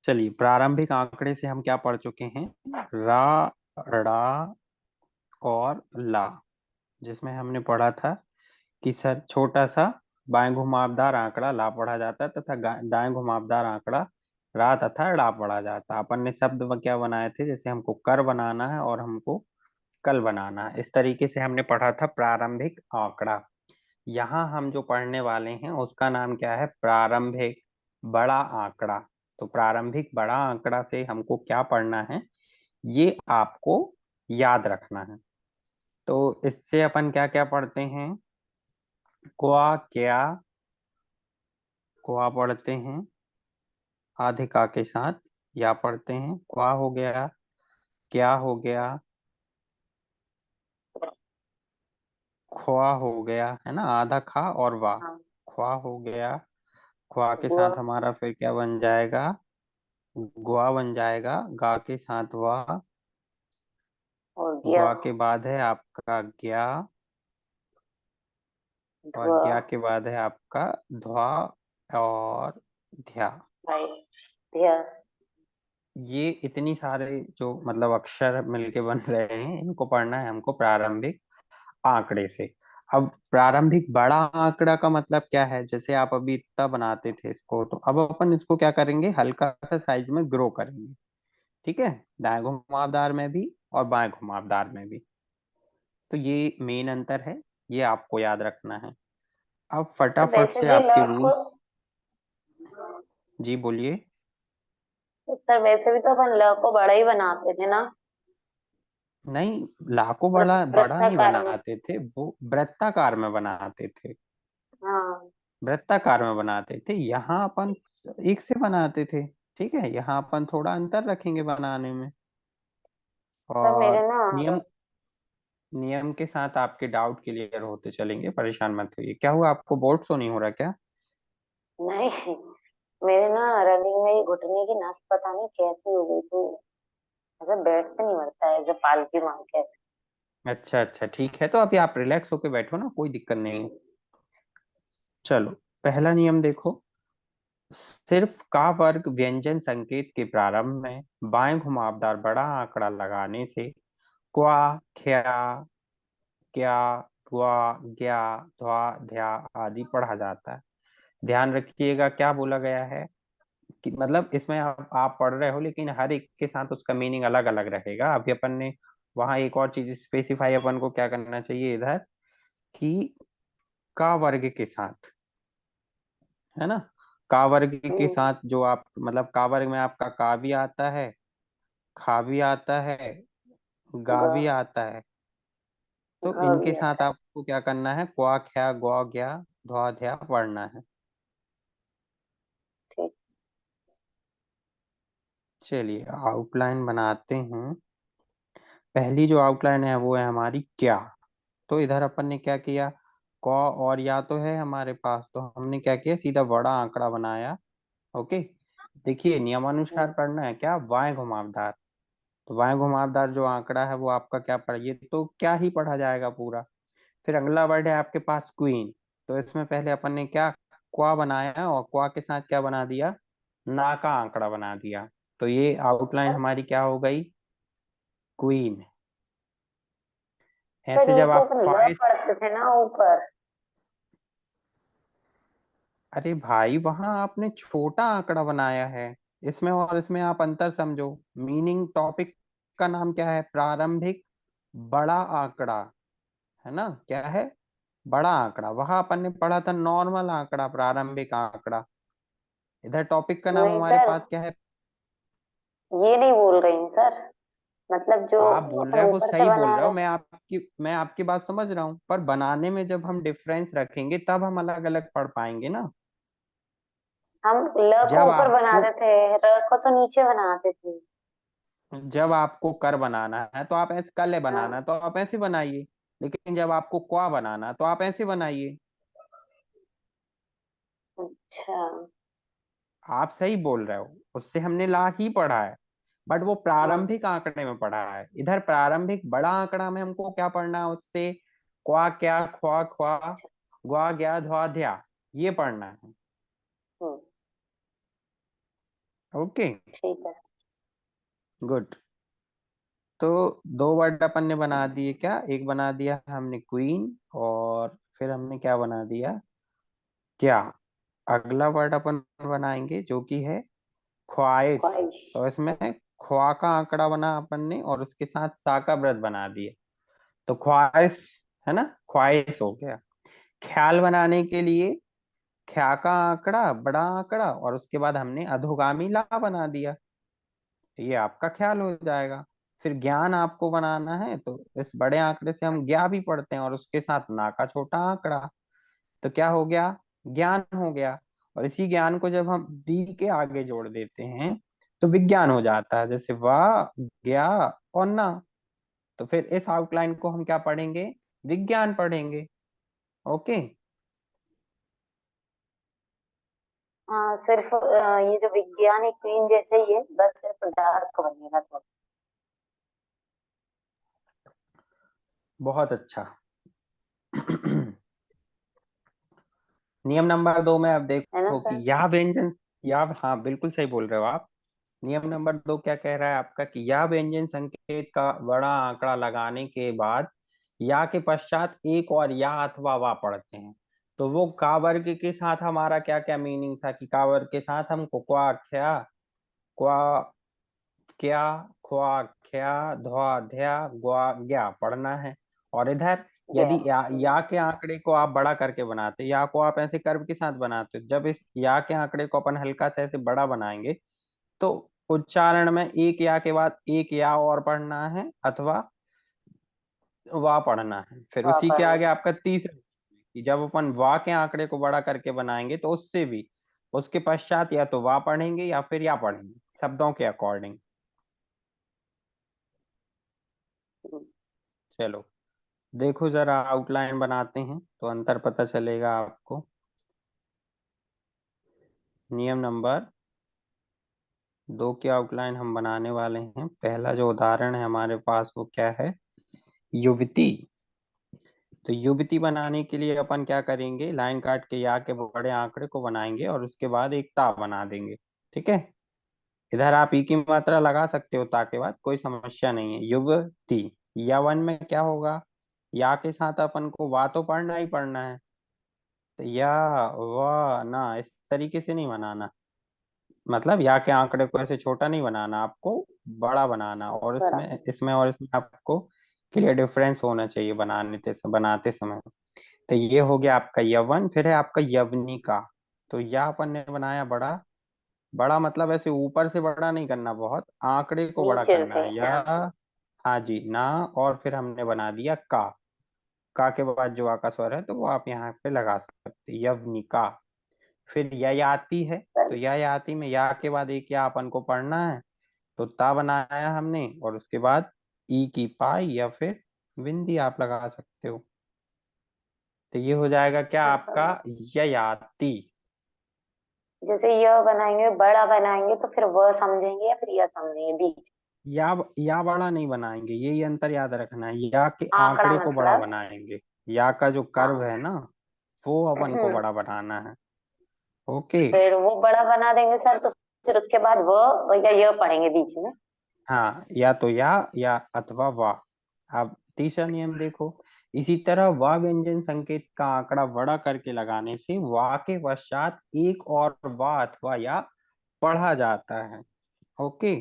चलिए, प्रारंभिक आंकड़े से हम क्या पढ़ चुके हैं? रा, ड़ा और ला, जिसमें हमने पढ़ा था कि सर छोटा सा बाएं घुमावदार आंकड़ा ला पढ़ा जाता है तथा दाएं घुमावदार आंकड़ा रा तथा ड़ा पढ़ा जाता है। अपन ने शब्द क्या बनाए थे? जैसे हमको कर बनाना है और हमको कल बनाना है, इस तरीके से हमने पढ़ा था प्रारंभिक आंकड़ा। यहाँ हम जो पढ़ने वाले हैं उसका नाम क्या है? प्रारंभिक बड़ा आंकड़ा। तो प्रारंभिक बड़ा आंकड़ा से हमको क्या पढ़ना है, ये आपको याद रखना है। तो इससे अपन क्या क्या पढ़ते हैं? क्वा, क्या, क्वा पढ़ते हैं आधे का के साथ, या पढ़ते हैं क्वा हो गया, क्या हो गया, ख्वा हो गया, है ना, आधा खा और वाह। हाँ। ख्वा हो गया, ख्वा के गुआ साथ हमारा फिर क्या बन जाएगा? ग्वा बन जाएगा, गा के साथ वाह, और गया। ग्वा के बाद है आपका ज्ञा, और धुआ। ज्ञा के बाद है आपका ध्वा और ध्या। भाई। धिया। ये इतनी सारे जो मतलब अक्षर मिलके बन रहे हैं, इनको पढ़ना है हमको प्रारंभिक आंकड़े से। अब प्रारंभिक बड़ा आंकड़ा का मतलब क्या है? जैसे आप अभी इतना बनाते थे इसको, तो अब अपन इसको क्या करेंगे? हल्का सा साइज में ग्रो करेंगे। ठीक है, दाएं घुमावदार में भी और बाएं घुमावदार में भी। तो ये मेन अंतर है, ये आपको याद रखना है। अब तो फटाफट वैसे से भी आपके ल को, रूल्स। जी बोलिए। तो सर वैसे भी तो अपन ल को बड़ा ही बनाते थे ना। नहीं, लाखों बड़ा बड़ा नहीं वृत्ताकार में। बनाते थे, वो वृत्ताकार में बनाते थे। हाँ। वृत्ताकार में बनाते थे, यहाँ अपन एक से बनाते थे। ठीक है, यहाँ अपन थोड़ा अंतर रखेंगे बनाने में। सर मेरे और ना। नियम नियम के साथ आपके डाउट क्लियर होते चलेंगे, परेशान मत होइए। क्या हुआ, आपको बोर्ड शो नहीं हो रहा क्या? नहीं, मेरे ना रनिंग में ही घुटने की नस पता नहीं कैसी हो गई थी। ऐसे बेड से नहीं बढ़ता है जो पालकी मार के। अच्छा अच्छा, ठीक है, तो अभी आप रिलैक्स होके बैठो ना, कोई दिक्कत नहीं है। चलो, पहला नियम देखो। सिर्फ का वर्ग व्यंजन संकेत के प्रारंभ में बाएं घुमावदार बड़ा आंकड़ा लगाने से क्वा, ख्या, क्या, क्वा, ज्ञा, ध्वा, ध्या आदि पढ़ा जाता है। ध्यान रखिएगा क्या बोला गया है, कि मतलब इसमें आप पढ़ रहे हो, लेकिन हर एक के साथ उसका मीनिंग अलग अलग रहेगा। अभी अपन ने वहां एक और चीज स्पेसिफाई अपन को क्या करना चाहिए इधर, कि का वर्ग के साथ, है ना, का वर्ग के हम्म। साथ जो आप मतलब का वर्ग में आपका का भी आता है, खा भी आता है, गा ग भी आता है। तो घ इनके भी साथ आता है। आपको क्या करना है? क्वा, ख्या, ग्वा, ज्ञा, ध्वा, ध्या पढ़ना है। ठीक। चलिए आउटलाइन बनाते हैं। पहली जो आउटलाइन है वो है हमारी क्या। तो इधर अपन ने क्या किया? क और या तो है हमारे पास, तो हमने क्या किया? सीधा बड़ा आंकड़ा बनाया। ओके, देखिए नियमानुसार हम्म। पढ़ना है क्या? बाएं घुमावदार। तो बाएं घुमावदार जो आंकड़ा है वो आपका क्या पढ़िए, तो क्या ही पढ़ा जाएगा पूरा। फिर अगला वर्ड है आपके पास क्वीन। तो इसमें पहले अपन ने क्या क्वा बनाया, और क्वा के साथ क्या बना दिया? ना का आंकड़ा बना दिया। तो ये आउटलाइन हमारी क्या हो गई? क्वीन। सर ऐसे ये जब तो आप अपन ल फाइव, पढ़ते थे ना ऊपर। अरे भाई वहां आपने छोटा आंकड़ा बनाया है, इसमें और इसमें आप अंतर समझो। मीनिंग टॉपिक का नाम क्या है? प्रारंभिक बड़ा आंकड़ा, है ना, क्या है? बड़ा आंकड़ा। वहां अपन ने पढ़ा था नॉर्मल आंकड़ा, प्रारंभिक आंकड़ा। इधर टॉपिक का नाम नहीं हमारे सर, पास क्या है? ये नहीं बोल रही हूँ सर। मतलब जो आप बोल अपन रहे हो वो ऊपर से सही बोल बना रहे हो, रहे। मैं आपकी बात समझ रहा हूँ, पर बनाने में जब हम डिफरेंस रखेंगे तब हम अलग अलग पढ़ पाएंगे ना। हम ल को जब ऊपर आपको बनाते थे, र को तो नीचे बनाते थे। जब आपको कर बनाना है तो आप ऐसे, कल बनाना है हाँ। तो आप ऐसे बनाइए। लेकिन जब आपको क्वा बनाना है तो आप ऐसे बनाइए। अच्छा। आप सही बोल रहे हो, उससे हमने ला ही पढ़ा है, बट वो हाँ। प्रारंभिक आंकड़े में पढ़ा है। इधर प्रारंभिक बड़ा आंकड़ा में हमको क्या पढ़ना है? उससे क्वा, क्या, ख्वा, ख्वा, ग्वा, ग्या, ध्वा, ध्या, ये पढ़ना है। हम्म। ओके, ठीक है। गुड। तो दो वर्ड अपन ने बना दिए, क्या एक बना दिया हमने क्वीन, और फिर हमने क्या बना दिया, क्या। अगला वर्ड अपन बनाएंगे जो कि है ख्वाहिश। ख्वाहिश। तो इसमें ख्वा का आंकड़ा बना अपन ने, और उसके साथ सा का व्रत बना दिए, तो ख्वाहिश, है ना, ख्वाहिश हो गया। ख्याल बनाने के लिए ख्या का आंकड़ा, बड़ा आंकड़ा, और उसके बाद हमने अधोगामी ला बना दिया, तो ये आपका ख्याल हो जाएगा। फिर ज्ञान आपको बनाना है, तो इस बड़े आंकड़े से हम ज्ञा भी पढ़ते हैं, और उसके साथ ना का छोटा आंकड़ा, तो क्या हो गया, ज्ञान हो गया। और इसी ज्ञान को जब हम वी के आगे जोड़ देते हैं तो विज्ञान हो जाता है, जैसे वाह, ज्ञा और ना। तो फिर इस आउटलाइन को हम क्या पढ़ेंगे, विज्ञान पढ़ेंगे। ओके। हाँ, सिर्फ ये जो विज्ञान क्वीन जैसे ही है, बस सिर्फ डार्क बनेगा थोड़ा। बहुत अच्छा। नियम नंबर 2 में अब है ना देखो कि सर? यह व्यंजन, या हाँ बिल्कुल सही बोल रहे हो आप। नियम नंबर 2 क्या कह रहा है आपका, कि या व्यंजन संकेत का बड़ा आंकड़ा लगाने के बाद या के पश्चात एक और या अथवा वा पढ़ते हैं। तो वो का वर्ग के साथ हमारा क्या क्या मीनिंग था, कि का वर्ग के साथ हमको क्वा ख्या, क्वा क्या, ख्वा ख्या, ध्वा ध्या, ग्वा ज्ञा पढ़ना है। और इधर गया। यदि या के आंकड़े को आप बड़ा करके बनाते, या को आप ऐसे कर्व के साथ बनाते हो, जब इस या के आंकड़े को अपन हल्का सा ऐसे बड़ा बनाएंगे, तो उच्चारण में एक या के बाद एक या और पढ़ना है, अथवा वा पढ़ना है। फिर वहाँ उसी के पढ़ना। आगे आपका तीसरा, कि जब अपन वा के आंकड़े को बड़ा करके बनाएंगे तो उससे भी, उसके पश्चात या तो वा पढ़ेंगे या फिर या पढ़ेंगे, शब्दों के अकॉर्डिंग। चलो देखो जरा, आउटलाइन बनाते हैं तो अंतर पता चलेगा आपको। नियम नंबर 2 की आउटलाइन हम बनाने वाले हैं। पहला जो उदाहरण है हमारे पास वो क्या है, युवती। तो युवती बनाने के लिए अपन क्या करेंगे, लाइन काट के या के बड़े आंकड़े को बनाएंगे और उसके बाद एक ता बना देंगे। ठीक है, इधर आप ई की मात्रा लगा सकते हो ता के बाद, कोई समस्या नहीं है। युवती, या वन में क्या होगा, या के साथ अपन को वा तो पढ़ना ही पढ़ना है, तो या वाह ना, इस तरीके से नहीं बनाना, मतलब या के आंकड़े को ऐसे छोटा नहीं बनाना, आपको बड़ा बनाना, और बड़ा। इसमें इसमें और इसमें आपको क्लियर डिफरेंस होना चाहिए बनाते समय। तो ये हो गया आपका यवन। फिर है आपका यवनिका। तो या अपन ने बनाया बड़ा, बड़ा मतलब ऐसे ऊपर से बड़ा नहीं करना, बहुत आंकड़े को बड़ा नीचे करना से, है, या हाँ। हाँ जी ना। और फिर हमने बना दिया का के बाद जो आ का स्वर है तो वो आप यहाँ पे लगा सकते हैं, यवनिका। फिर ययाति है, सर। तो ययाति में या के बाद एक या अपन को पढ़ना है, तो ता बनाया हमने, और उसके बाद ई की पाई या फिर बिंदी आप लगा सकते हो। तो ये हो जाएगा क्या आपका, ययाति। जैसे यह बनाएंगे, बड़ा बनाएंगे, तो फिर वह समझेंगे या फिर यह समझेंगे बीच? या बड़ा नहीं बनाएंगे, यही अंतर याद रखना है, या के आंकड़ा आंकड़े को बड़ा मतलब। बनाएंगे, या का जो कर्व हाँ। है ना, वो अपन को बड़ा बनाना है। ओके। फिर वो बड़ा बना देंगे सर, तो फिर उसके बाद वह या यह पढ़ेंगे बीच में। हाँ, या तो या अथवा वाह। अब तीसरा नियम देखो, इसी तरह वाह व्यंजन संकेत का आंकड़ा बड़ा करके लगाने से वाह के पश्चात एक और वाह अथवा या पढ़ा जाता है। ओके।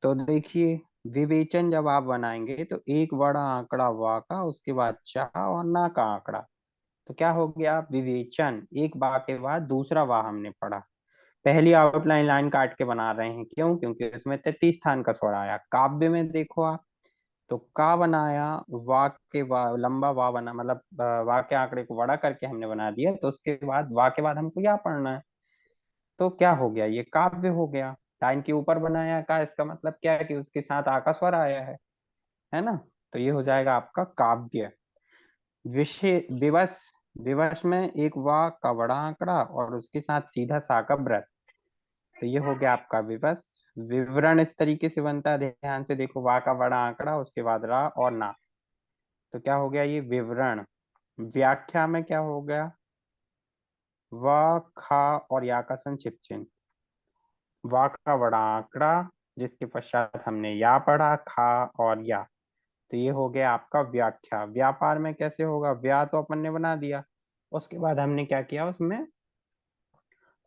तो देखिए, विवेचन जब आप बनाएंगे तो एक बड़ा आंकड़ा वाह का, उसके बाद चा और ना का आंकड़ा, तो क्या हो गया, विवेचन। एक वाह के बाद दूसरा वाह हमने पढ़ा। पहली आउटलाइन लाइन काट के बना रहे हैं, क्यों, क्योंकि उसमें 33 स्थान का स्वर आया। काव्य में देखो आप, तो का बनाया, लंबा वा बना, मतलब वा के आंकड़े को बड़ा करके हमने बना दिया, तो उसके बाद वा के बाद हमको या पढ़ना है, तो क्या हो गया, ये काव्य हो गया। लाइन के ऊपर बनाया का, इसका मतलब क्या है कि उसके साथ आ का स्वर आया है ना। तो ये हो जाएगा आपका काव्य। विषय विवश, विवश में एक वा का बड़ा आंकड़ा और उसके साथ सीधा सा का व्रत, तो ये हो गया आपका विवश। विवरण इस तरीके से बनता है, ध्यान से देखो, वा का बड़ा आंकड़ा, उसके बाद रा और ना, तो क्या हो गया, ये विवरण। व्याख्या में क्या हो गया, व खा और या का संक्षिप्त चिन्ह, वा का बड़ा आंकड़ा, जिसके पश्चात हमने या पढ़ा, खा और या। तो ये हो गया आपका व्याख्या। व्यापार में कैसे होगा, व्या तो अपन ने बना दिया, उसके बाद हमने क्या किया, उसमें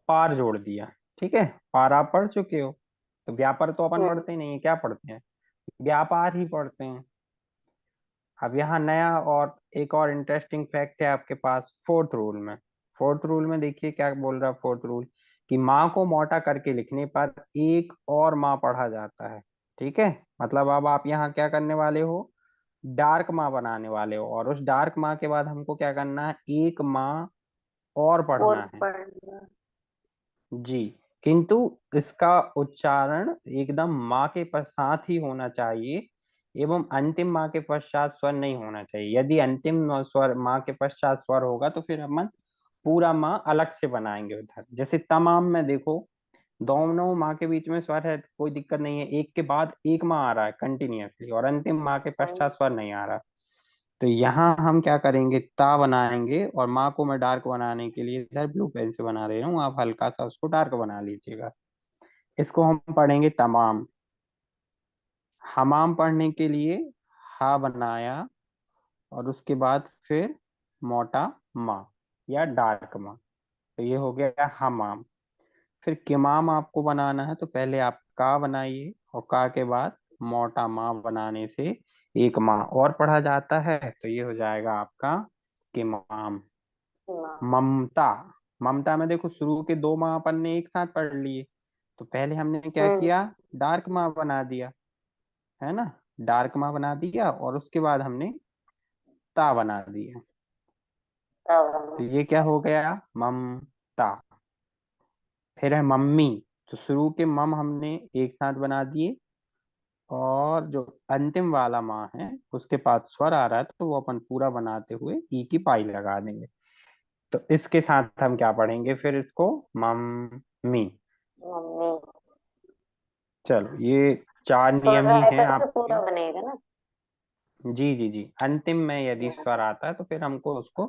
पार जोड़ दिया। ठीक है, पार आप पढ़ चुके हो, तो व्यापार तो अपन हम्म। पढ़ते ही नहीं है, क्या पढ़ते हैं, व्यापार ही पढ़ते हैं। अब यहाँ नया और एक और इंटरेस्टिंग फैक्ट है आपके पास फोर्थ रूल में। फोर्थ रूल में देखिए क्या बोल रहा है फोर्थ रूल, कि माँ को मोटा करके लिखने पर एक और माँ पढ़ा जाता है। ठीक है, मतलब अब आप यहाँ क्या करने वाले हो, डार्क माँ बनाने वाले हो, और उस डार्क माँ के बाद हमको क्या करना है, एक माँ और और पढ़ना है। पढ़ना। जी, किंतु इसका उच्चारण एकदम माँ के साथ ही होना चाहिए, एवं अंतिम माँ के पश्चात स्वर नहीं होना चाहिए। यदि अंतिम स्वर माँ के पश्चात स्वर होगा तो फिर हम पूरा माँ अलग से बनाएंगे उधर। जैसे तमाम में देखो, दोनों माँ के बीच में स्वर है, कोई दिक्कत नहीं है, एक के बाद एक माँ आ रहा है कंटिन्यूअसली, और अंतिम माँ के हम्म। पश्चात स्वर नहीं आ रहा। तो यहाँ हम क्या करेंगे, ता बनाएंगे, और माँ को मैं डार्क बनाने के लिए इधर ब्लू पेन से बना रही हूँ, आप हल्का सा उसको डार्क बना लीजिएगा। इसको हम पढ़ेंगे तमाम। हमाम पढ़ने के लिए हा बनाया, और उसके बाद फिर मोटा माँ या डार्क माँ, तो ये हो गया हमाम। फिर किमाम आपको बनाना है, तो पहले आप का बनाइए, और का के बाद मोटा माँ बनाने से एक माँ और पढ़ा जाता है, तो ये हो जाएगा आपका किमाम। हाँ। ममता, ममता में देखो शुरू के दो माँ अपन ने एक साथ पढ़ लिए, तो पहले हमने क्या हम्म। किया, डार्क माँ बना दिया, है ना, डार्क माँ बना दिया, और उसके बाद हमने ता बना दिया। तो तब। ये क्या हो गया, ममता। फिर है मम्मी, तो शुरू के मम हमने एक साथ बना दिए, और जो अंतिम वाला माँ है उसके पास स्वर आ रहा है, तो वो अपन पूरा बनाते हुए ई की पाई लगा देंगे। तो इसके साथ हम क्या पढ़ेंगे फिर इसको, मम्मी। मम्मी। चलो ये चार स्वर नियम ही आएगा हैं तो आपके। पूरा बनेगा ना। जी जी जी, अंतिम में यदि हम्म। स्वर आता है तो फिर हमको उसको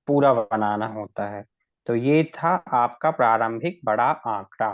पूरा बनाना होता है। तो ये था आपका प्रारंभिक बड़ा आंकड़ा।